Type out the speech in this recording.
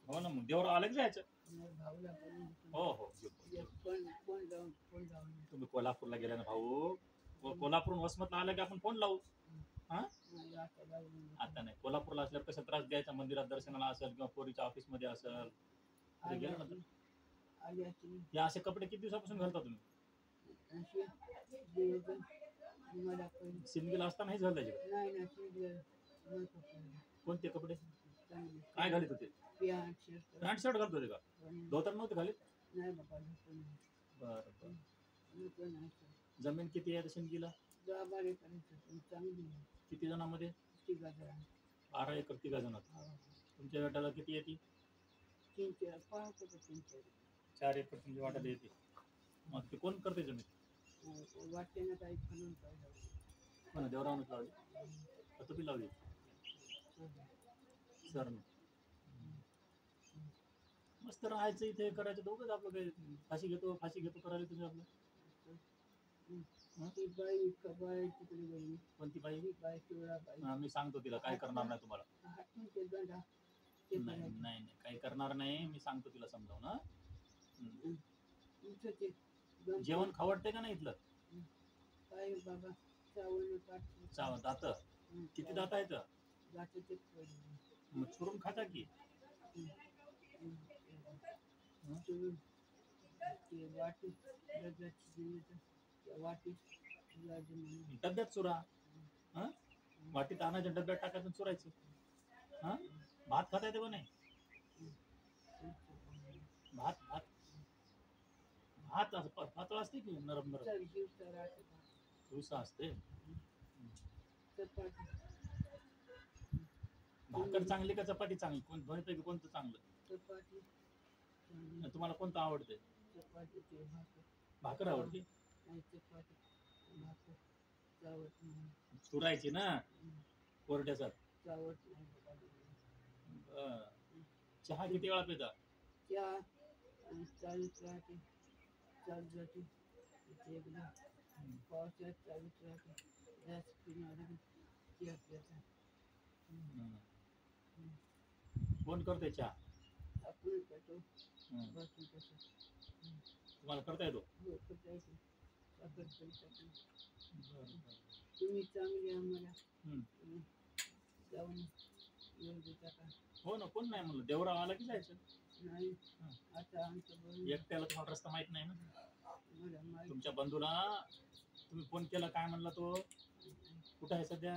हो ना, मग देवराव आलं की जायचं. हो हो, तुम्ही कोल्हापूरला गेला ना भाऊ, कोल्हापूरून वसमतला आलं की आपण फोन लावू. हा, आता नाही. कोल्हापूरला असल्यावर कसा त्रास द्यायचा, मंदिरात दर्शनाला असेल किंवा पोरीच्या ऑफिस मध्ये असेल गेलं ना तर. हे असे कपडे किती दिवसापासून घालता तुम्ही? सिंदगीला असताना हे झालं त्याच्याकडे. कोणते कपडे काय घालीत होते? पॅन्ट शर्ट घालत होते का? धोतर नव्हते घालीत? बरं बरं. जमीन किती आहे सिंदगीला? किती जणांमध्ये? 12 एकर 3 जणात. तुमच्या गटाला किती येते? 4 एकर तुमच्या वाट्याला येते. मग ते कोण करते जमीन? कोण देवरावनच लावली का तुम्ही लावली? सर मस्त राहायचं इथे, करायचं दोघंच. आपलं काही फाशी घेतो करायला तुम्ही आपलं. कोणती बाई? मी सांगतो तिला, काय करणार नाही तुम्हाला. नाही नाही काही करणार नाही, मी सांगतो तिला समजावून. हा, जेवण खावडते का नाही इथलं? दात किती दात आहेत? मग चुरून खाता की. डब्यात चुरा. वाटीत आणायचं, डब्यात टाकायचं, चुरायचं. हा, भात खाता येते का नाही? भात भात भात असं पातळ असते की नरम नरम? दिवसा असते. भाकर चांगली का चपाती चांगली? दोन्हीपैकी कोणतं चांगलं? तुम्हाला कोणतं आवडते? भाकर आवडते. चुरायची ना कोरड्यासात. चहा किती वेळा पिता? कोण करते चहा? तुम्हाला करता येतो? हो ना, कोण नाही म्हणलं. देवराव आला की जायचं. एकट्याला तुम्हाला रस्ता माहित नाही ना. तुमच्या बंधूला तुम्ही फोन केला, काय म्हणला तो? कुठं आहे सध्या?